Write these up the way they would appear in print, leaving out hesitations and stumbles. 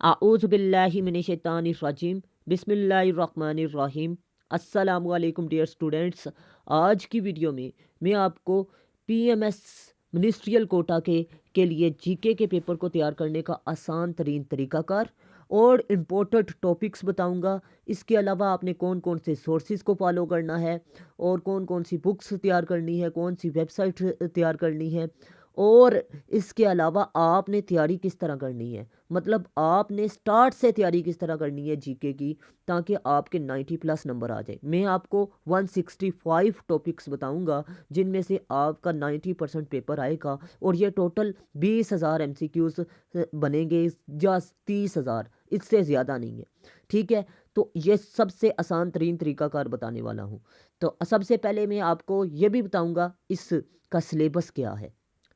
आऊज़ु बिल्लाहि मिनश शैतानिर रजीम बिस्मिल्लाहिर रहमानिर रहीम। अस्सलामु अलैकुम डियर स्टूडेंट्स। आज की वीडियो में मैं आपको पीएमएस मिनिस्ट्रियल कोटा के लिए जीके के पेपर को तैयार करने का आसान तरीन तरीकाकार और इम्पोर्टेंट टॉपिक्स बताऊंगा। इसके अलावा आपने कौन कौन से सोर्सेज को फॉलो करना है और कौन कौन सी बुक्स तैयार करनी है, कौन सी वेबसाइट तैयार करनी है, और इसके अलावा आपने तैयारी किस तरह करनी है, मतलब आपने स्टार्ट से तैयारी किस तरह करनी है जीके की, ताकि आपके 90 प्लस नंबर आ जाए। मैं आपको 165 टॉपिक्स बताऊंगा जिनमें से आपका 90% पेपर आएगा, और ये टोटल 20,000 एमसीक्यूज बनेंगे या 30,000, इससे ज़्यादा नहीं है। ठीक है, तो ये सबसे आसान तरीन तरीकाकार बताने वाला हूँ। तो सबसे पहले मैं आपको ये भी बताऊंगा इसका सिलेबस क्या है।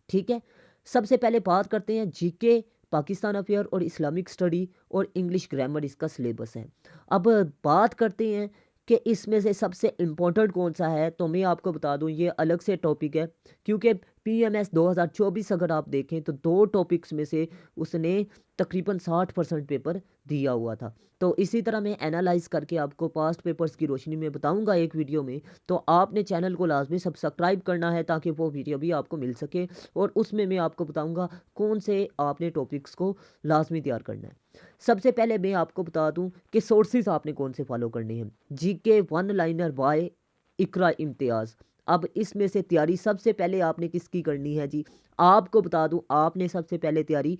ठीक है, सबसे पहले बात करते हैं जीके, पाकिस्तान अफेयर और इस्लामिक स्टडी और इंग्लिश ग्रामर, इसका सिलेबस है। अब बात करते हैं कि इसमें से सबसे इम्पोर्टेंट कौन सा है, तो मैं आपको बता दूं ये अलग से टॉपिक है, क्योंकि पीएमएस 2024 अगर आप देखें तो दो टॉपिक्स में से उसने तकरीबन 60% पेपर दिया हुआ था। तो इसी तरह मैं एनालाइज करके आपको पास्ट पेपर्स की रोशनी में बताऊंगा एक वीडियो में। तो आपने चैनल को लाजमी सब्सक्राइब करना है ताकि वो वीडियो भी आपको मिल सके, और उसमें मैं आपको बताऊंगा कौन से आपने टॉपिक्स को लाजमी तैयार करना है। सबसे पहले मैं आपको बता दूं कि सोर्सेज आपने कौन से फॉलो करने हैं। जीके वन लाइनर बाय इकरा इम्तियाज़। अब इसमें से तैयारी सबसे पहले आपने किसकी करनी है जी, आपको बता दूं आपने सबसे पहले तैयारी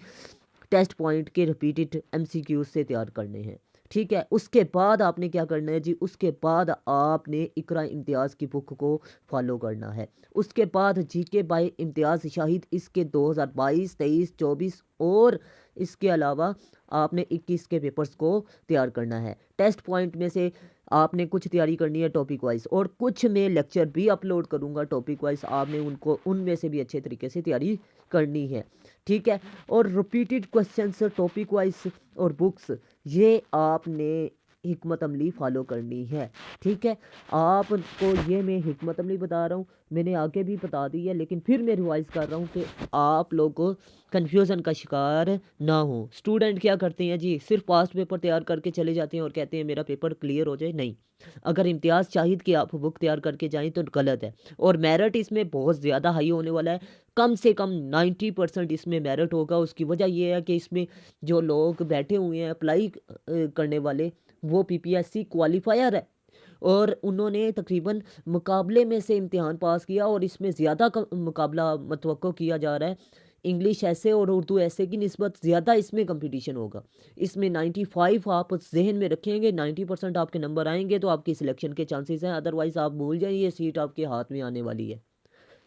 टेस्ट पॉइंट के रिपीटेड एमसीक्यूज से तैयार करने हैं। ठीक है, उसके बाद आपने क्या करना है जी, उसके बाद आपने इकरा इम्तियाज़ की बुक को फॉलो करना है। उसके बाद जीके बाय इम्तियाज़ शाहिद, इसके 2022, 23, 24 और इसके अलावा आपने 21 के पेपर्स को तैयार करना है। टेस्ट पॉइंट में से आपने कुछ तैयारी करनी है टॉपिक वाइज, और कुछ मैं लेक्चर भी अपलोड करूंगा टॉपिक वाइज, आपने उनको उनमें से भी अच्छे तरीके से तैयारी करनी है। ठीक है, और रिपीटेड क्वेश्चंस टॉपिक वाइज और बुक्स, ये आपने हिकमत अमली फॉलो करनी है। ठीक है, आपको ये मैं हिकमत अमली बता रहा हूँ, मैंने आगे भी बता दी है, लेकिन फिर मैं रिवाइज कर रहा हूँ कि आप लोग को कन्फ्यूज़न का शिकार ना हो। स्टूडेंट क्या करते हैं जी, सिर्फ पास्ट पेपर तैयार करके चले जाते हैं और कहते हैं मेरा पेपर क्लियर हो जाए। नहीं, अगर इम्तियाज़ चाहिद कि आप बुक तैयार करके जाएं तो गलत है, और मेरिट इसमें बहुत ज़्यादा हाई होने वाला है। कम से कम 90% इसमें मेरिट होगा। उसकी वजह यह है कि इसमें जो लोग बैठे हुए हैं अप्लाई करने वाले, वो पीपीएससी क्वालिफायर है, और उन्होंने तकरीबन मुकाबले में से इम्तिहान पास किया, और इसमें ज़्यादा मुकाबला मतवक्को किया जा रहा है। इंग्लिश ऐसे और उर्दू ऐसे की निस्बत ज़्यादा इसमें कंपटीशन होगा। इसमें 95 आप जहन में रखेंगे, 90% आपके नंबर आएंगे तो आपकी सिलेक्शन के चांसेस हैं, अदरवाइज़ आप भूल जाइए, सीट आपके हाथ में आने वाली है।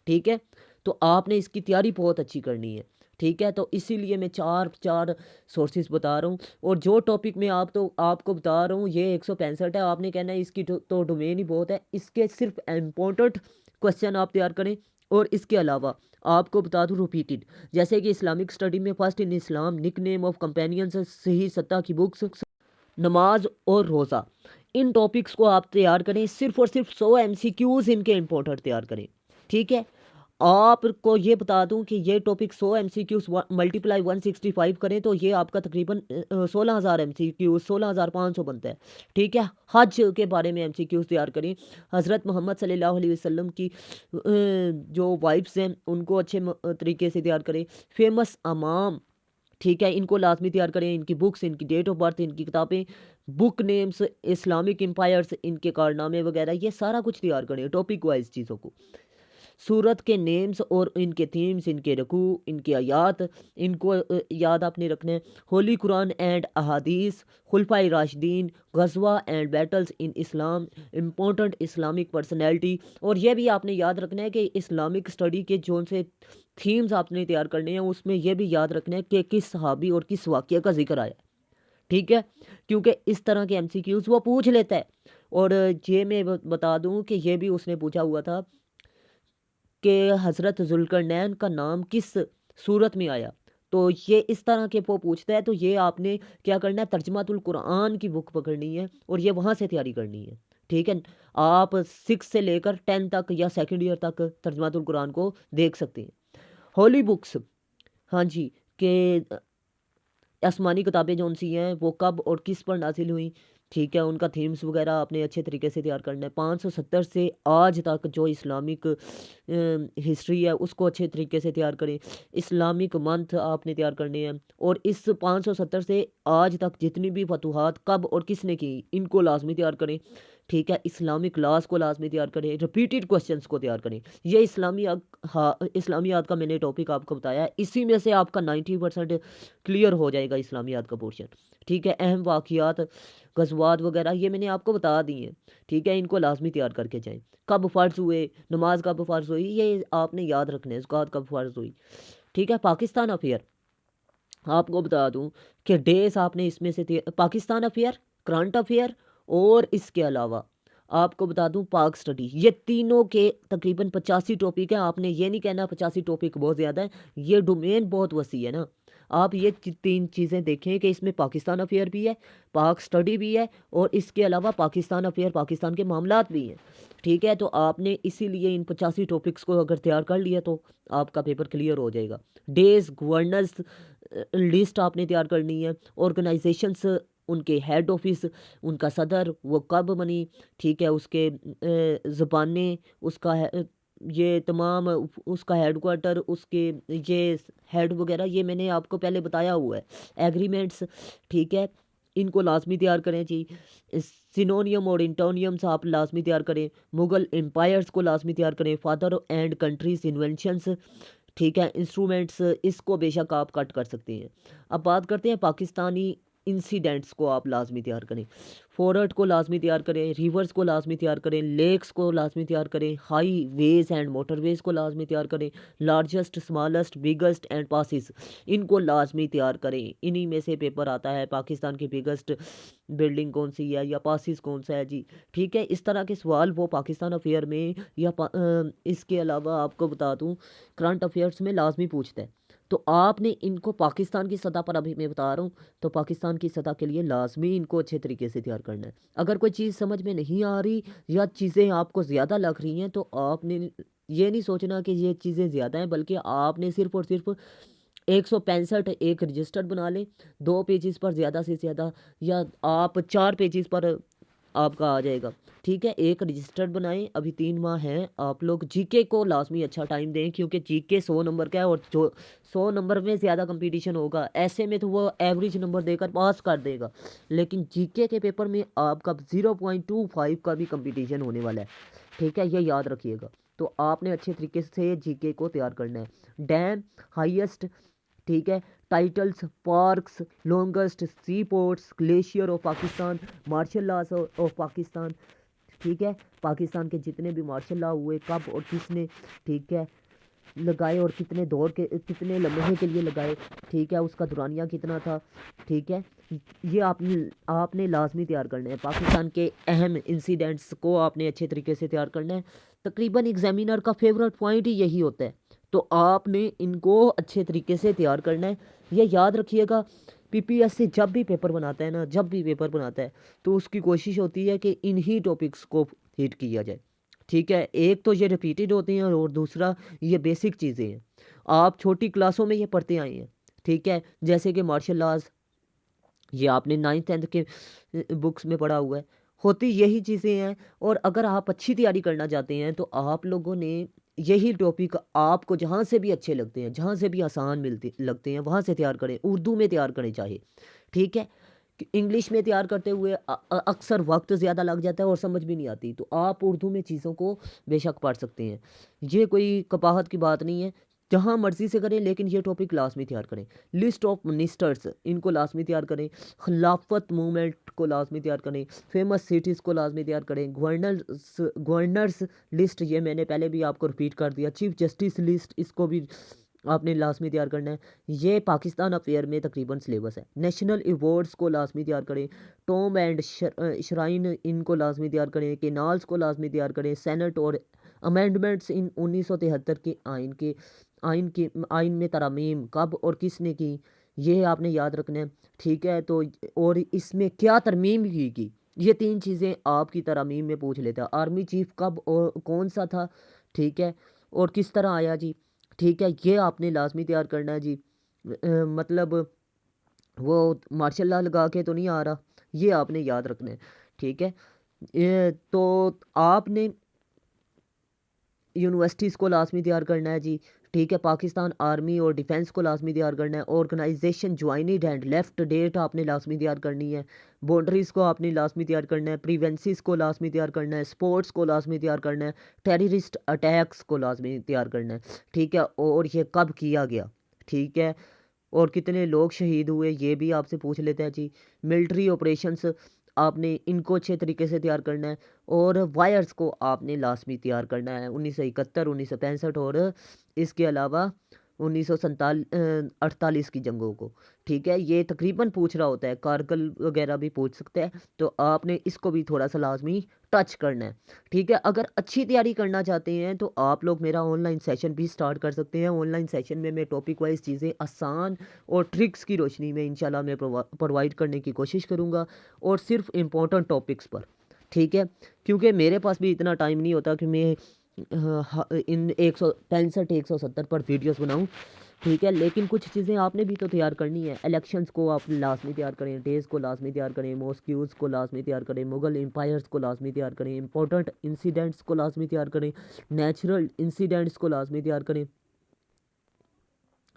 ठीक है, तो आपने इसकी तैयारी बहुत अच्छी करनी है। ठीक है, तो इसीलिए मैं चार चार सोर्सेज बता रहा हूँ, और जो टॉपिक मैं आपको बता रहा हूँ ये 165 है। आपने कहना है इसकी तो डोमेन ही बहुत है, इसके सिर्फ इम्पोर्टेंट क्वेश्चन आप तैयार करें। और इसके अलावा आपको बता दूँ रिपीटेड, जैसे कि इस्लामिक स्टडी में first in Islam, nick name of companions, सही सत्ता की बुक्स, नमाज और रोज़ा, इन टॉपिक्स को आप तैयार करें। सिर्फ और सिर्फ 100 एमसीक्यूज इनके इम्पोर्टेंट तैयार करें। ठीक है, आपको ये बता दूं कि ये टॉपिक 100 एमसीक्यूज मल्टीप्लाई 165 करें तो ये आपका तकरीबन 16,000 एमसीक्यूज, 16,500 बनता है। ठीक है, हज के बारे में एमसीक्यूज तैयार करें। हज़रत मोहम्मद सल्लल्लाहु अलैहि वसल्लम की जो वाइफ्स हैं उनको अच्छे तरीके से तैयार करें। फेमस अमाम, ठीक है, इनको लाजमी तैयार करें। इनकी बुक्स, इनकी डेट ऑफ बर्थ, इनकी किताबें, बुक नेम्स, इस्लामिक एम्पायर्स, इनके कारनामे वगैरह, ये सारा कुछ तैयार करें टॉपिक वाइज चीज़ों को। सूरत के नेम्स और इनके थीम्स, इनके रकू, इनकी आयात, इनको याद आपने रखना है। होली कुरान एंड अहादीस, खुलफाए राशिदीन, गजवा and battles in Islam, important Islamic personality. और यह भी आपने याद रखना है कि इस्लामिक स्टडी के जो से थीम्स आपने तैयार करने हैं उसमें यह भी याद रखना है कि किस सहाबी और किस वाक़या का जिक्र आया। ठीक है, क्योंकि इस तरह के एमसीक्यूज वो पूछ लेता है। और ये मैं बता दूं कि ये भी उसने पूछा हुआ था कि हज़रत जुल्करनैन का नाम किस सूरत में आया। तो ये इस तरह के वो पूछता है, तो ये आपने क्या करना है, तर्जमातुल कुरान की बुक पकड़नी है और ये वहाँ से तैयारी करनी है। ठीक है, आप 6 से लेकर 10 तक या सेकेंड ईयर तक तर्जमातुल कुरान को देख सकते हैं। होली बुक्स, हाँ जी, के आसमानी किताबें जौन सी हैं वो कब और किस पर नाजिल हुई, ठीक है, उनका थीम्स वगैरह आपने अच्छे तरीके से तैयार करना है। 570 से आज तक जो इस्लामिक हिस्ट्री है उसको अच्छे तरीके से तैयार करें। इस्लामिक मंथ आपने तैयार करने हैं, और इस 570 से आज तक जितनी भी फतूहात कब और किसने की इनको लाजमी तैयार करें, ठीक है। इस्लामिक लॉज को लाजमी तैयार करें, रिपीटेड क्वेश्चंस को तैयार करें। ये इस्लामियात का मैंने टॉपिक आपको बताया है, इसी में से आपका 90% क्लियर हो जाएगा इस्लामियात का पोर्शन, ठीक है। अहम वाक़ियात, गज़वात वगैरह ये मैंने आपको बता दी हैं, ठीक है। इनको लाजमी तैयार करके जाएँ। कब फ़र्ज़ हुए, नमाज कब फ़र्ज़ हुई, ये आपने याद रखना है। ज़कात कब फ़र्ज़ हुई, ठीक है। पाकिस्तान अफेयर आपको बता दूं कि डेज आपने इसमें से पाकिस्तान अफेयर, करंट अफेयर, और इसके अलावा आपको बता दूं पाक स्टडी, ये तीनों के तकरीबन 85 टॉपिक हैं। आपने ये नहीं कहना 85 टॉपिक बहुत ज़्यादा है, ये डोमेन बहुत वसी है ना। आप ये तीन चीज़ें देखें कि इसमें पाकिस्तान अफेयर भी है, पाक स्टडी भी है, और इसके अलावा पाकिस्तान अफेयर, पाकिस्तान के मामलात भी हैं, ठीक है। तो आपने इसीलिए इन 85 टॉपिक्स को अगर तैयार कर लिया तो आपका पेपर क्लियर हो जाएगा। डेज, गवर्नर्स लिस्ट आपने तैयार करनी है, ऑर्गेनाइजेशंस, उनके हेड ऑफिस, उनका सदर वो कब बनी, ठीक है, उसके ज़बानें, उसका ये तमाम उसका हेड क्वार्टर, उसके ये हेड वगैरह ये मैंने आपको पहले बताया हुआ है। एग्रीमेंट्स, ठीक है, इनको लाजमी तैयार करें जी। सिनोनियम और इंटोनियम्स आप लाजमी तैयार करें। मुगल एम्पायर्स को लाजमी तैयार करें। फादर एंड कंट्रीज इन्वेंशंस, ठीक है। इंस्ट्रूमेंट्स, इसको बेशक आप कट कर सकते हैं। अब बात करते हैं पाकिस्तानी इंसिडेंट्स को आप लाजमी तैयार करें। फोर्ट को लाजमी तैयार करें, रिवर्स को लाजमी तैयार करें, लेक्स को लाजमी तैयार करें, हाई वेज एंड मोटरवेज को लाजमी तैयार करें, largest, smallest, biggest and passes, इनको लाजमी तैयार करें। इन्हीं में से पेपर आता है पाकिस्तान की बिगेस्ट बिल्डिंग कौन सी है या पासिस कौन सा है जी, ठीक है। इस तरह के सवाल वो पाकिस्तान अफेयर में या इसके अलावा आपको बता दूं करंट अफेयर्स में लाजमी पूछता है। तो आपने इनको पाकिस्तान की सतह पर, अभी मैं बता रहा हूँ, तो पाकिस्तान की सतह के लिए लाजमी इनको अच्छे तरीके से तैयार करना है। अगर कोई चीज़ समझ में नहीं आ रही या चीज़ें आपको ज़्यादा लग रही हैं तो आपने ये नहीं सोचना कि ये चीज़ें ज़्यादा हैं, बल्कि आपने सिर्फ और सिर्फ 165 एक रजिस्टर बना लें, 2 पेजेस पर ज़्यादा से ज़्यादा, या आप 4 पेजेस पर आपका आ जाएगा, ठीक है। एक रजिस्टर बनाएं। अभी 3 माह हैं, आप लोग जीके को लाजमी अच्छा टाइम दें, क्योंकि जीके 100 नंबर का है, और जो 100 नंबर में ज़्यादा कंपटीशन होगा। ऐसे में तो वो एवरेज नंबर देकर पास कर देगा, लेकिन जीके के पेपर में आपका 0.25 का भी कंपटीशन होने वाला है, ठीक है, ये याद रखिएगा। तो आपने अच्छे तरीके से जीके को तैयार करना है। डैम, हाईएस्ट, ठीक है, titles, parks, longest sea ports, glacier of Pakistan, martial laws of Pakistan, ठीक है। पाकिस्तान के जितने भी मार्शल लॉ हुए कब और किसने, ठीक है, लगाए, और कितने दौर के, कितने लम्हे के लिए लगाए, ठीक है, उसका दुरानिया कितना था, ठीक है। ये आपने लाजमी तैयार करना है। पाकिस्तान के अहम इंसिडेंट्स को आपने अच्छे तरीके से तैयार करना है। तकरीबन एग्जामिनर का फेवरेट पॉइंट ही यही होता है, तो आपने इनको अच्छे तरीके से तैयार करना है। ये याद रखिएगा, पीपीएससी जब भी पेपर बनाता है ना, जब भी पेपर बनाता है तो उसकी कोशिश होती है कि इन्हीं टॉपिक्स को हिट किया जाए, ठीक है। एक तो ये रिपीटेड होते हैं, और दूसरा ये बेसिक चीज़ें हैं, आप छोटी क्लासों में ये पढ़ते आए हैं, ठीक है। जैसे कि मार्शल लॉज, ये आपने 9th 10th के बुक्स में पढ़ा हुआ है, होती यही चीज़ें हैं। और अगर आप अच्छी तैयारी करना चाहते हैं तो आप लोगों ने यही टॉपिक आपको जहाँ से भी अच्छे लगते हैं, जहाँ से भी आसान मिलते लगते हैं, वहाँ से तैयार करें। उर्दू में तैयार करें चाहे, ठीक है। इंग्लिश में तैयार करते हुए अक्सर वक्त ज़्यादा लग जाता है और समझ भी नहीं आती, तो आप उर्दू में चीज़ों को बेशक पढ़ सकते हैं। ये कोई कपाहत की बात नहीं है, जहाँ मर्जी से करें, लेकिन ये टॉपिक लाजमी तैयार करें। लिस्ट ऑफ मिनिस्टर्स, इनको लाजमी तैयार करें। खिलाफत मूवमेंट को लाजमी तैयार करें। फेमस सिटीज़ को लाजमी तैयार करें। गवर्नर्स लिस्ट, ये मैंने पहले भी आपको रिपीट कर दिया। चीफ जस्टिस लिस्ट, इसको भी आपने लाजमी तैयार करना है। ये पाकिस्तान अफेयर में तकरीबन सिलेबस है। नेशनल अवार्ड्स को लाजमी तैयार करें। टॉम एंड श्राइन, इनको लाजमी तैयार करें। केनाल्स को लाजमी तैयार करें। सेनेट और अमेंडमेंट्स इन 1973 के आइन में तरमीम कब और किसने की, ये आपने याद रखना है, ठीक है। तो और इसमें क्या तरमीम की, ये 3 चीज़ें आपकी तरमीम में पूछ लेता है। आर्मी चीफ कब और कौन सा था, ठीक है, और किस तरह आया जी, ठीक है, ये आपने लाजमी तैयार करना है जी। मतलब वो मार्शल लॉ लगा के तो नहीं आ रहा, ये आपने याद रखना है। ठीक है, ये तो आपने यूनिवर्सिटीज़ को लाजमी तैयार करना है जी। ठीक है, पाकिस्तान आर्मी और डिफेंस को लाजमी तैयार करना है। Organisation joining and left date आपने लाजमी तैयार करनी है। बाउंड्रीज़ को आपने लाजमी तैयार करना है। प्रिवेंसिस को लाजमी तैयार करना है। स्पोर्ट्स को लाजमी तैयार करना है। टेररिस्ट अटैक्स को लाजमी तैयार करना है। ठीक है, और ये कब किया गया, ठीक है, और कितने लोग शहीद हुए ये भी आपसे पूछ लेते हैं जी। मिलिट्री ऑपरेशंस आपने इनको अच्छे तरीके से तैयार करना है। और वायर्स को आपने लाजमी तैयार करना है, 1971, 1965 और इसके अलावा 1948 की जंगों को। ठीक है, ये तकरीबन पूछ रहा होता है, कारगिल वगैरह भी पूछ सकते हैं, तो आपने इसको भी थोड़ा सा लाजमी टच करना है। ठीक है, अगर अच्छी तैयारी करना चाहते हैं तो आप लोग मेरा ऑनलाइन सेशन भी स्टार्ट कर सकते हैं। ऑनलाइन सेशन में मैं टॉपिक वाइज चीज़ें आसान और ट्रिक्स की रोशनी में इंशाल्लाह मैं प्रोवाइड करने की कोशिश करूँगा, और सिर्फ इम्पोर्टेंट टॉपिक्स पर। ठीक है, क्योंकि मेरे पास भी इतना टाइम नहीं होता कि मैं इन 165 170 पर वीडियोस बनाऊं। ठीक है, लेकिन कुछ चीज़ें आपने भी तो तैयार करनी है। इलेक्शंस को आप लाजमी तैयार करें, डेज़ को लाजमी तैयार करें, मॉस्क्यूज़ को लाजमी तैयार करें, मुगल एम्पायर्स को लाजमी तैयार करें, इंपॉर्टेंट इंसिडेंट्स को लाजमी तैयार करें, नेचुरल इंसिडेंट्स को लाजमी तैयार करें,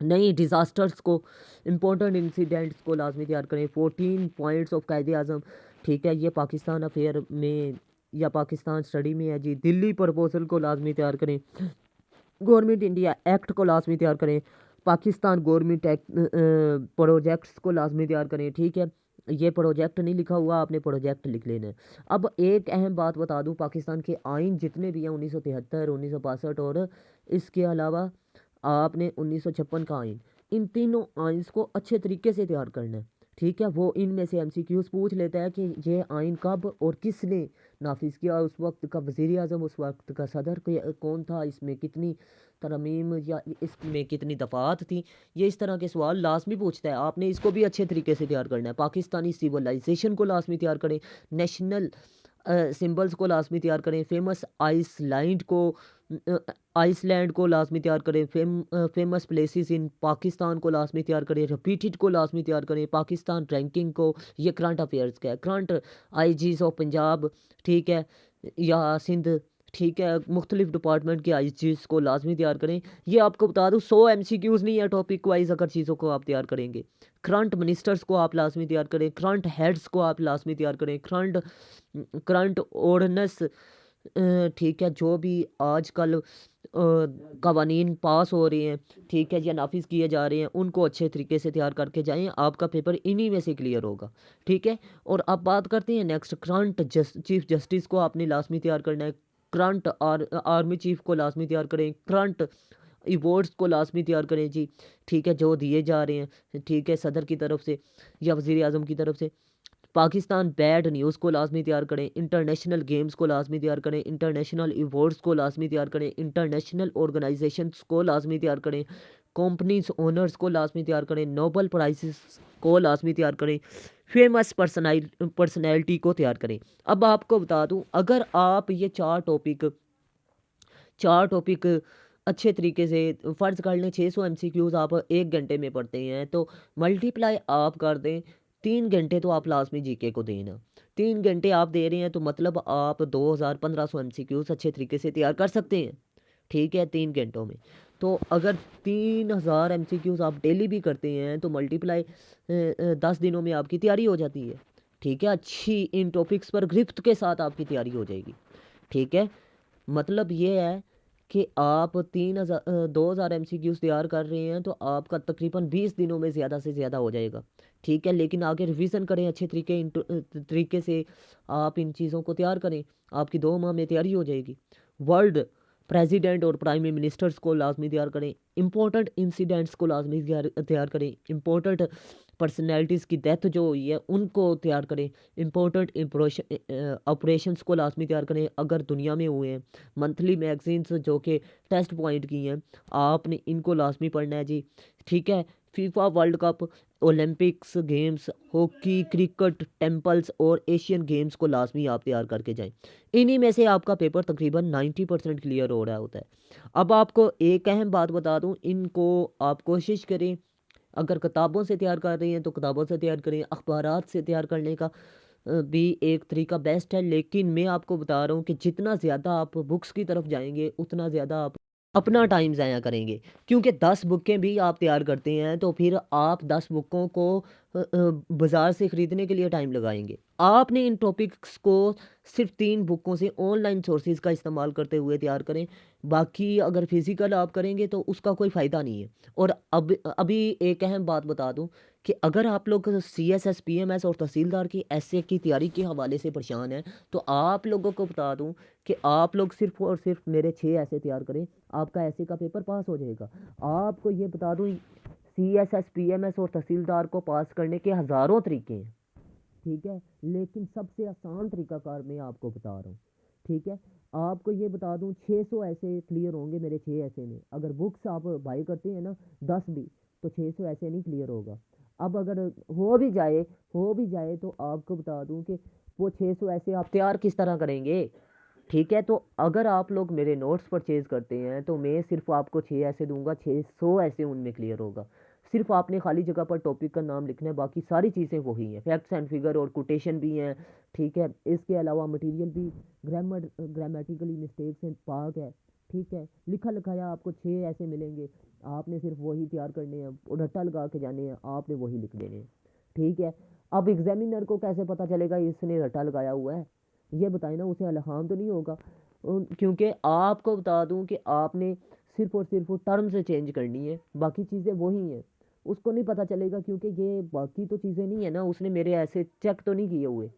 नई डिज़ास्टर्स को, इम्पोर्टेंट इंसिडेंट्स को लाजमी तैयार करें, 14 पॉइंट्स ऑफ कायदे आज़म। ठीक है, ये पाकिस्तान अफेयर में या पाकिस्तान स्टडी में है जी। दिल्ली प्रपोजल को लाजमी तैयार करें, गवर्नमेंट इंडिया एक्ट को लाजमी तैयार करें, पाकिस्तान गवर्नमेंट एक्ट प्रोजेक्ट्स को लाजमी तैयार करें। ठीक है, ये प्रोजेक्ट नहीं लिखा हुआ, आपने प्रोजेक्ट लिख लेना है। अब एक अहम बात बता दूं, पाकिस्तान के आइन जितने भी हैं 1973, 1962 और इसके अलावा आपने 1956 का आइन, इन तीनों आइन्स को अच्छे तरीके से तैयार करना है। ठीक है, वो इनमें से एमसीक्यूज पूछ लेता है कि ये आइन कब और किसने नाफिज किया, उस वक्त का वज़ीर आज़म, उस वक्त का सदर कौन था, इसमें कितनी तरमीम या इसमें कितनी दफ़ात थी। ये इस तरह के सवाल लाजमी पूछता है, आपने इसको भी अच्छे तरीके से तैयार करना है। पाकिस्तानी सिविलाइजेशन को लाजमी तैयार करें, नेशनल सिंबल्स को लाजमी तैयार करें, फेमस आइसलैंड को लाजमी तैयार करें, फेमस प्लेसेस इन पाकिस्तान को लाजमी तैयार करें, रिपीटेड को लाजमी तैयार करें, पाकिस्तान रैंकिंग को, ये करंट अफेयर्स का है, करंट आईजीज ऑफ पंजाब, ठीक है, या सिंध, ठीक है, मुख्तलिफ डिपार्टमेंट के आईजीज को लाजमी तैयार करें। ये आपको बता दूँ 100 एमसीक्यूज़ नहीं है टॉपिक वाइज, अगर चीज़ों को आप तैयार करेंगे। करंट मिनिस्टर्स को आप लाजमी तैयार करें, करंट हेड्स को आप लाजमी तैयार करें, करंट करंट ऑर्डनेंस, ठीक है, जो भी आजकल कवानीन पास हो रहे हैं, ठीक है, या नाफिज किए जा रहे हैं, उनको अच्छे तरीके से तैयार करके जाएं, आपका पेपर इन्हीं में से क्लियर होगा। ठीक है, और अब बात करते हैं नेक्स्ट, करंट चीफ जस्टिस को आपने लाजमी तैयार करना है, करंट आर्मी चीफ को लाजमी तैयार करें, करंट अवार्ड्स को लाजमी तैयार करें जी। ठीक है, जो दिए जा रहे हैं, ठीक है, सदर की तरफ से या वज़ीर आज़म की तरफ से। पाकिस्तान बैड न्यूज़ को लाजमी तैयार करें, इंटरनेशनल गेम्स को लाजमी तैयार करें, इंटरनेशनल अवार्ड्स को लाजमी तैयार करें, इंटरनेशनल ऑर्गेनाइजेशंस को लाजमी तैयार करें, कंपनीज ओनर्स को लाजमी तैयार करें, नोबल प्राइजेस को लाजमी तैयार करें, फेमस पर्सनैलिटी को तैयार करें। अब आपको बता दूं, अगर आप ये चार टॉपिक अच्छे तरीके से, फ़र्ज़ कर लें 600 एमसीक्यूज़ आप 1 घंटे में पढ़ते हैं, तो मल्टीप्लाई आप कर दें, 3 घंटे तो आप लाजमी जीके को देना। 3 घंटे आप दे रहे हैं तो मतलब आप 2500 एमसीक्यूज़ अच्छे तरीके से तैयार कर सकते हैं। ठीक है, 3 घंटों में। तो अगर 3000 एमसीक्यूज़ आप डेली भी करते हैं तो मल्टीप्लाई 10 दिनों में आपकी तैयारी हो जाती है। ठीक है, अच्छी इन टॉपिक्स पर गिरफ्त के साथ आपकी तैयारी हो जाएगी। ठीक है, मतलब ये है कि आप 2000 एमसीक्यूज़ तैयार कर रहे हैं तो आपका तकरीबन 20 दिनों में ज़्यादा से ज़्यादा हो जाएगा। ठीक है, लेकिन आगे रिवीजन करें अच्छे तरीके से, आप इन चीज़ों को तैयार करें, आपकी 2 माह में तैयारी हो जाएगी। वर्ल्ड प्रेसिडेंट और प्राइम मिनिस्टर्स को लाजमी तैयार करें, इंपॉर्टेंट इंसिडेंट्स को लाजमी तैयार करें, इंपॉर्टेंट पर्सनैलिटीज़ की डेथ जो हुई है उनको तैयार करें, इंपॉर्टेंट ऑपरेशंस को लाजमी तैयार करें अगर दुनिया में हुए हैं, मंथली मैगजीन्स जो कि टेस्ट पॉइंट की हैं, आपने इनको लाजमी पढ़ना है जी। ठीक है, FIFA world cup, Olympics games, hockey, cricket, temples और एशियन गेम्स को लाजमी आप तैयार करके जाएं। इन्हीं में से आपका पेपर तकरीबन 90% क्लियर हो रहा होता है। अब आपको एक अहम बात बता दूं, इनको आप कोशिश करें अगर किताबों से तैयार कर रही हैं तो किताबों से तैयार करें, अखबारात से तैयार करने का भी एक तरीका बेस्ट है। लेकिन मैं आपको बता रहा हूँ कि जितना ज़्यादा आप बुक्स की तरफ जाएंगे उतना ज़्यादा आप अपना टाइम ज़ाया करेंगे, क्योंकि 10 बुकें भी आप तैयार करते हैं तो फिर आप 10 बुकों को बाज़ार से ख़रीदने के लिए टाइम लगाएंगे। आपने इन टॉपिक्स को सिर्फ 3 बुकों से ऑनलाइन सोर्सेज का इस्तेमाल करते हुए तैयार करें। बाकी अगर फिज़िकल आप करेंगे तो उसका कोई फ़ायदा नहीं है। और अब अभी एक अहम बात बता दूं कि अगर आप लोग CSS PMS और तहसीलदार की एसए की तैयारी के हवाले से परेशान हैं तो आप लोगों को बता दूं कि आप लोग सिर्फ और सिर्फ मेरे 6 ऐसे तैयार करें, आपका ऐसे का पेपर पास हो जाएगा। आपको ये बता दूं CSS PMS और तहसीलदार को पास करने के हज़ारों तरीके हैं, ठीक है, लेकिन सबसे आसान तरीकाकार मैं आपको बता रहा हूँ। ठीक है, आपको ये बता दूं 600 ऐसे क्लियर होंगे मेरे 6 ऐसे में। अगर बुक्स आप बाई करते हैं ना 10 भी, तो 600 ऐसे नहीं क्लियर होगा। अब अगर हो भी जाए तो आपको बता दूं कि वो 600 ऐसे आप तैयार किस तरह करेंगे। ठीक है, तो अगर आप लोग मेरे नोट्स परचेज करते हैं तो मैं सिर्फ आपको 6 ऐसे दूंगा, 600 ऐसे उनमें क्लियर होगा। सिर्फ आपने खाली जगह पर टॉपिक का नाम लिखना है, बाकी सारी चीज़ें वही हैं, फैक्ट्स एंड फिगर और कोटेशन भी हैं। ठीक है, इसके अलावा मटेरियल भी ग्रामेटिकली मिस्टेक से पाक है। ठीक है, लिखा लिखाया आपको 6 ऐसे मिलेंगे, आपने सिर्फ वही तैयार करने हैं और रट्टा लगा के जाने हैं, आपने वही लिख देने हैं। ठीक है, अब एग्जामिनर को कैसे पता चलेगा इसने रट्टा लगाया हुआ है, ये बताएं ना, उसे इल्हाम तो नहीं होगा। क्योंकि आपको बता दूं कि आपने सिर्फ और सिर्फ टर्म से चेंज करनी है, बाकी चीज़ें वही हैं। उसको नहीं पता चलेगा क्योंकि ये बाकी तो चीज़ें नहीं है ना, उसने मेरे ऐसे चेक तो नहीं किए हुए।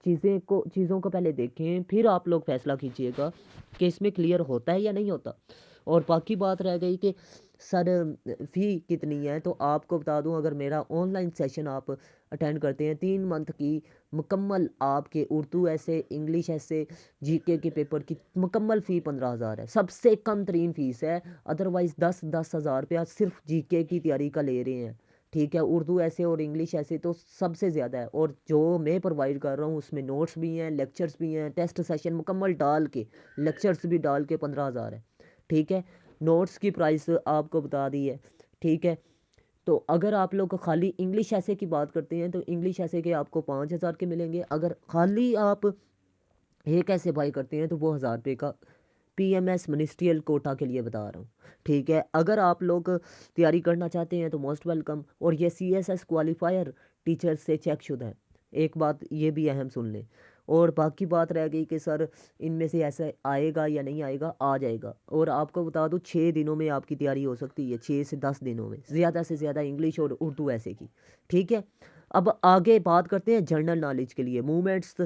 चीज़ों को पहले देखें, फिर आप लोग फैसला कीजिएगा कि इसमें क्लियर होता है या नहीं होता। और बाकी बात रह गई कि सर फ़ी कितनी है, तो आपको बता दूं अगर मेरा ऑनलाइन सेशन आप अटेंड करते हैं 3 मंथ की मुकम्मल, आपके उर्दू ऐसे, इंग्लिश ऐसे, जीके के पेपर की मुकम्मल फ़ी 15,000 है, सबसे कम तरीन फ़ीस है। अदरवाइज़ 10,000 रुपया सिर्फ जीके की तैयारी का ले रहे हैं। ठीक है, उर्दू ऐसे और इंग्लिश ऐसे तो सबसे ज़्यादा है। और जो मैं प्रोवाइड कर रहा हूँ उसमें नोट्स भी हैं, लेक्चर्स भी हैं, टेस्ट सेशन मुकम्मल डाल के, लेक्चर्स भी डाल के 15,000 है। ठीक है, नोट्स की प्राइस आपको बता दी है। ठीक है, तो अगर आप लोग खाली इंग्लिश ऐसे की बात करते हैं तो इंग्लिश ऐसे के आपको 5,000 के मिलेंगे। अगर खाली आप एक ऐसे बाई करते हैं तो वो 1,000 रुपये का PMS मिनिस्ट्रियल कोटा के लिए बता रहा हूँ। ठीक है, अगर आप लोग तैयारी करना चाहते हैं तो मोस्ट वेलकम। और ये CSS क्वालिफायर टीचर से चेक शुदा है, एक बात ये भी अहम सुन लें। और बाकी बात रह गई कि सर इनमें से ऐसा आएगा या नहीं आएगा, आ जाएगा। और आपको बता दूँ 6 दिनों में आपकी तैयारी हो सकती है, 6 से 10 दिनों में, ज़्यादा से ज़्यादा इंग्लिश और उर्दू ऐसे की। ठीक है, अब आगे बात करते हैं जनरल नॉलेज के लिए। मूवमेंट्स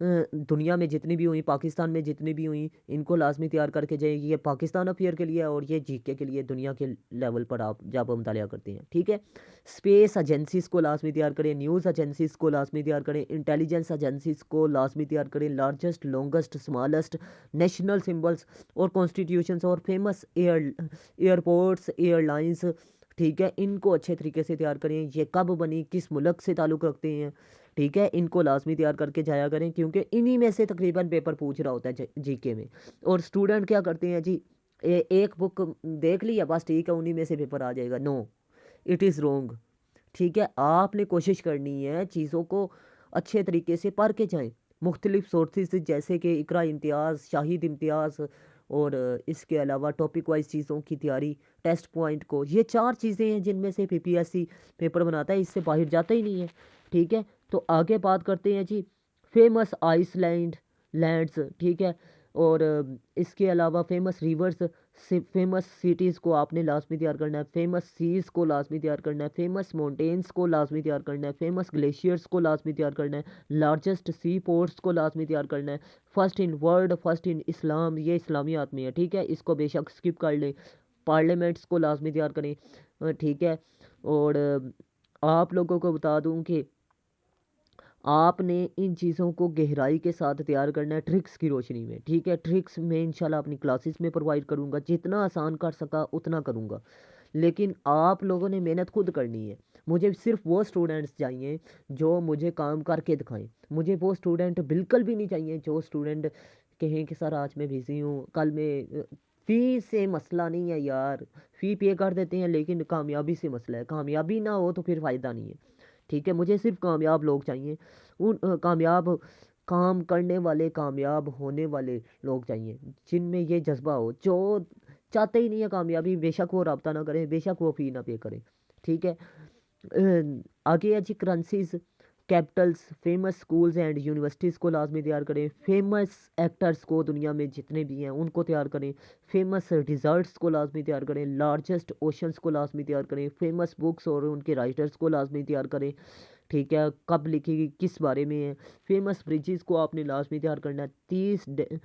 दुनिया में जितनी भी हुई, पाकिस्तान में जितनी भी हुई, इनको लाजमी तैयार करके जाइए। ये पाकिस्तान अफेयर के लिए और ये जीके के लिए, दुनिया के लेवल पर आप जब मुतालिया करते हैं। ठीक है, स्पेस एजेंसीज़ को लाजमी तैयार करें, न्यूज़ एजेंसीज़ को लाजमी तैयार करें, इंटेलिजेंस एजेंसीज़ को लाजमी तैयार करें, largest longest smallest national symbols और कॉन्स्टिट्यूशंस और फेमस एयरपोर्ट्स एयरलाइंस। ठीक है, इनको अच्छे तरीके से तैयार करें, ये कब बनी, किस मुल्क से ताल्लुक़ रखते हैं। ठीक है, इनको लाजमी तैयार करके जाया करें क्योंकि इन्हीं में से तकरीबन पेपर पूछ रहा होता है जीके में। और स्टूडेंट क्या करते हैं जी, एक बुक देख लिया बस ठीक है, उन्हीं में से पेपर आ जाएगा। नो, इट इज़ रोंग। ठीक है, आपने कोशिश करनी है चीज़ों को अच्छे तरीके से पढ़ के जाएँ। मुख्तलिफ सोर्सेज जैसे कि इकरा इम्तियाज़, शाहिद इम्तियाज़ और इसके अलावा टॉपिक वाइज चीज़ों की तैयारी, टेस्ट पॉइंट को, ये 4 चीज़ें हैं जिनमें से PPSC पेपर बनाता है, इससे बाहर जाता ही नहीं है। ठीक है, तो आगे बात करते हैं जी फेमस आइसलैंड लैंड्स। ठीक है, और इसके अलावा फेमस रिवर्स, फेमस सिटीज़ को आपने लाजमी तैयार करना है, फेमस सीज़ को लाजमी तैयार करना है, फेमस माउंटेन्स को लाजमी तैयार करना है, फेमस ग्लेशियर्स को लाजमी तैयार करना है, लार्जेस्ट सी पोर्ट्स को लाजमी तैयार करना है, first in world, first in Islam, ये इस्लामियात में है। ठीक है, इसको बेशक स्किप कर लें। पार्लियामेंट्स को लाजमी तैयार करें। ठीक है, और आप लोगों को बता दूं कि आपने इन चीज़ों को गहराई के साथ तैयार करना है ट्रिक्स की रोशनी में। ठीक है, ट्रिक्स मैं इंशाल्लाह अपनी क्लासेस में प्रोवाइड करूँगा, जितना आसान कर सका उतना करूँगा। लेकिन आप लोगों ने मेहनत खुद करनी है। मुझे सिर्फ वो स्टूडेंट्स चाहिए जो मुझे काम करके दिखाएं। मुझे वो स्टूडेंट बिल्कुल भी नहीं चाहिए जो स्टूडेंट कहें कि सर आज मैं बिज़ी हूँ, कल मैं फ़ी से मसला नहीं है यार, फ़ी पे कर देते हैं लेकिन कामयाबी से मसला है, कामयाबी ना हो तो फिर फ़ायदा नहीं है। ठीक है, मुझे सिर्फ़ कामयाब लोग चाहिए, उन कामयाब काम करने वाले, कामयाब होने वाले लोग चाहिए, जिनमें ये जज़्बा हो, जो चाहते ही नहीं है कामयाबी, बेशक वो राब्ता ना करें, बेशक वो फ़ी ना पे करें। ठीक है? आगे है जी currencies, capitals, famous schools and universities को लाज़मी तैयार करें, फेमस एक्टर्स को दुनिया में जितने भी हैं उनको तैयार करें, फेमस डिज़र्ट्स को लाज़मी तैयार करें, लार्जेस्ट ओशंस को लाज़मी तैयार करें, फेमस बुक्स और उनके राइटर्स को लाज़मी तैयार करें। ठीक है, कब लिखी, किस बारे में है, फेमस ब्रिजेस को आपने लास्ट में तैयार करना है।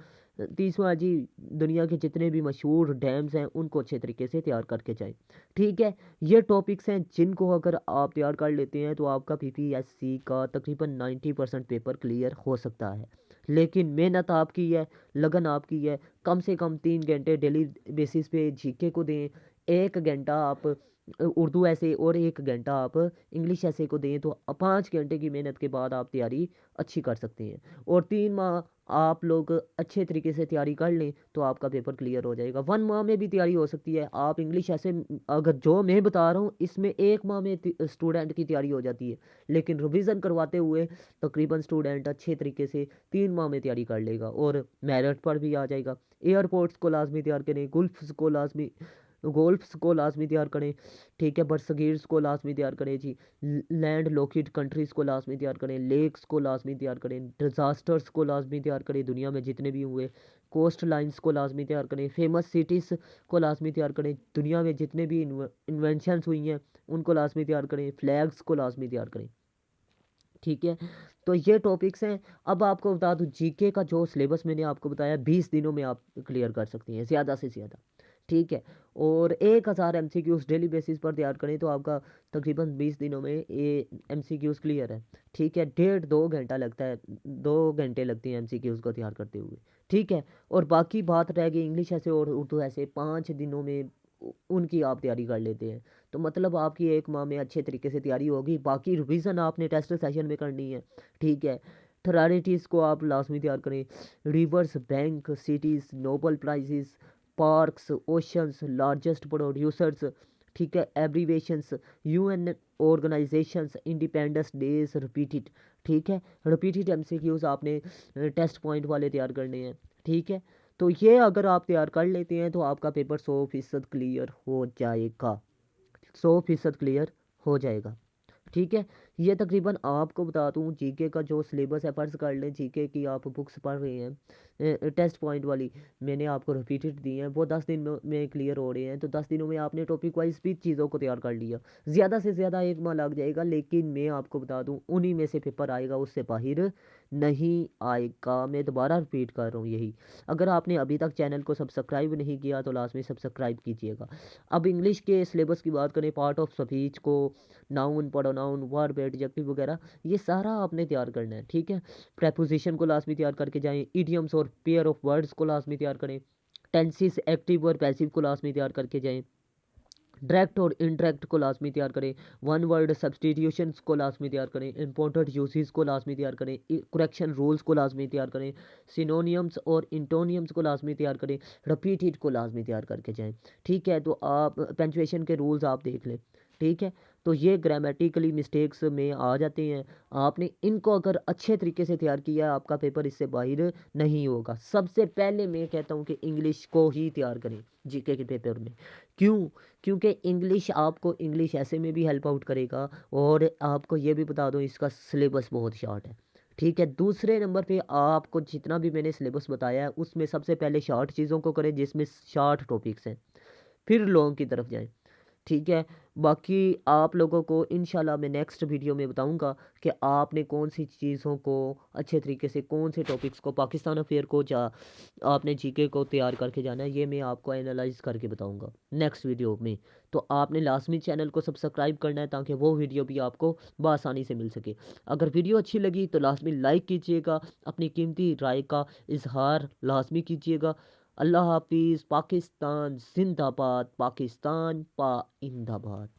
30वां जी, दुनिया के जितने भी मशहूर डैम्स हैं उनको अच्छे तरीके से तैयार करके जाएं। ठीक है, ये टॉपिक्स हैं जिनको अगर आप तैयार कर लेते हैं तो आपका पीपीएससी का तकरीबन 90% पेपर क्लियर हो सकता है। लेकिन मेहनत आपकी है, लगन आपकी है, कम से कम 3 घंटे डेली बेसिस पे जीके को दें, 1 घंटा आप उर्दू ऐसे और 1 घंटा आप इंग्लिश ऐसे को दें तो 5 घंटे की मेहनत के बाद आप तैयारी अच्छी कर सकते हैं। और 3 माह आप लोग अच्छे तरीके से तैयारी कर लें तो आपका पेपर क्लियर हो जाएगा। 1 माह में भी तैयारी हो सकती है। आप इंग्लिश ऐसे अगर जो मैं बता रहा हूँ इसमें 1 माह में स्टूडेंट की तैयारी हो जाती है, लेकिन रिवीजन करवाते हुए तकरीबन स्टूडेंट अच्छे तरीके से 3 माह में तैयारी कर लेगा और मेरिट पर भी आ जाएगा। एयरपोर्ट्स को लाजमी तैयार करें, गोल्फ्स को लाजमी तैयार करें। ठीक है, बरसगीर्स को लाजमी तैयार करें जी, लैंड लॉकेट कंट्रीज़ को लाजमी तैयार करें, लेक्स को लाजमी तैयार करें, डिज़ास्टर्स को लाजमी तैयार करें दुनिया में जितने भी हुए, कोस्ट लाइंस को लाजमी तैयार करें, फेमस सिटीज़ को लाजमी तैयार करें, दुनिया में जितने भी इन्वेंशंस हुई हैं उनको लाजमी तैयार करें, फ्लैग्स को लाजमी तैयार करें। ठीक है, तो ये टॉपिक्स हैं। अब आपको बता दूं जीके का जो सिलेबस मैंने आपको बताया 20 दिनों में आप क्लियर कर सकते हैं ज़्यादा से ज़्यादा। ठीक है, और 1000 एमसीक्यूज़ डेली बेसिस पर तैयार करें तो आपका तकरीबन 20 दिनों में ये एमसीक्यूज़ क्लियर है। ठीक है, 1.5-2 घंटा लगता है, 2 घंटे लगते हैं एमसीक्यूज़ को तैयार करते हुए। ठीक है, और बाकी बात रह गई इंग्लिश ऐसे और उर्दू ऐसे 5 दिनों में उनकी आप तैयारी कर लेते हैं। तो मतलब आपकी 1 माह में अच्छे तरीके से तैयारी होगी, बाकी रिवीजन आपने टेस्ट सेशन में करनी है। ठीक है, थरारिटीज़ को आप लाजमी तैयार करें, rivers, bank, cities, Nobel prizes, parks, oceans, largest producers. ठीक है, abbreviations, UN organisations, independence days repeated. ठीक है, रिपीटेड एमसीक्यूज आपने टेस्ट पॉइंट वाले तैयार करने हैं। ठीक है, तो ये अगर आप तैयार कर लेते हैं तो आपका पेपर 100% क्लियर हो जाएगा, 100% क्लियर हो जाएगा। ठीक है, ये तकरीबन आपको बता दूं जीके का जो सिलेबस है, फ़र्ज़ कर लें जीके की आप बुक्स पढ़ रहे हैं, टेस्ट पॉइंट वाली मैंने आपको रिपीटेड दी हैं, वो 10 दिन में क्लियर हो रहे हैं, तो 10 दिनों में आपने टॉपिक वाइज भी चीज़ों को तैयार कर लिया। ज़्यादा से ज़्यादा 1 माह लग जाएगा, लेकिन मैं आपको बता दूं उन्हीं में से पेपर आएगा, उससे बाहर नहीं आएगा। मैं दोबारा रिपीट कर रहा हूँ यही। अगर आपने अभी तक चैनल को सब्सक्राइब नहीं किया तो लाजमी सब्सक्राइब कीजिएगा। अब इंग्लिश के सिलेबस की बात करें, पार्ट ऑफ स्पीच को, नाउन, प्रोनाउन, वर्ब, एडजेक्टिव वगैरह, ये सारा आपने तैयार करना है। ठीक है, प्रेपोजिशन को लाजमी तैयार करके जाएं, इडियम्स और पेयर ऑफ वर्ड्स को लाजमी तैयार करें, टेंसेस एक्टिव और पैसिव को लाजमी तैयार करके जाएं, डायरेक्ट और इनडायरेक्ट को लाजमी तैयार करें, वन वर्ड सब्सटीट्यूशंस को लाजमी तैयार करें, इंपॉर्टेंट यूसेस को लाजमी तैयार करें, करेक्शन रूल्स को लाजमी तैयार करें, सिनोनियम्स और इंटोनियम्स को लाजमी तैयार करें, रिपीटेड को लाजमी तैयार करके जाएं। ठीक है, तो आप पंचुएशन के रूल्स आप देख लें। ठीक है, तो ये ग्रामेटिकली मिस्टेक्स में आ जाते हैं, आपने इनको अगर अच्छे तरीके से तैयार किया आपका पेपर इससे बाहर नहीं होगा। सबसे पहले मैं कहता हूँ कि इंग्लिश को ही तैयार करें जीके के पेपर में। क्यों? क्योंकि इंग्लिश आपको इंग्लिश ऐसे में भी हेल्प आउट करेगा, और आपको ये भी बता दूं इसका सिलेबस बहुत शॉर्ट है। ठीक है, दूसरे नंबर पे आपको जितना भी मैंने सिलेबस बताया है उसमें सबसे पहले शॉर्ट चीज़ों को करें जिसमें शॉर्ट टॉपिक्स हैं, फिर लॉन्ग की तरफ जाएं। ठीक है, बाकी आप लोगों को इंशाल्लाह मैं नेक्स्ट वीडियो में बताऊंगा कि आपने कौन सी चीज़ों को अच्छे तरीके से, कौन से टॉपिक्स को, पाकिस्तान अफेयर को जा आपने जीके को तैयार करके जाना है, ये मैं आपको एनालाइज करके बताऊंगा नेक्स्ट वीडियो में। तो आपने लाजमी चैनल को सब्सक्राइब करना है ताकि वो वीडियो भी आपको बआसानी से मिल सके। अगर वीडियो अच्छी लगी तो लाजमी लाइक कीजिएगा, अपनी कीमती राय का इजहार लाजमी कीजिएगा। अल्लाह हाफिज़। पाकिस्तान जिंदाबाद, पाकिस्तान पाइंदाबाद।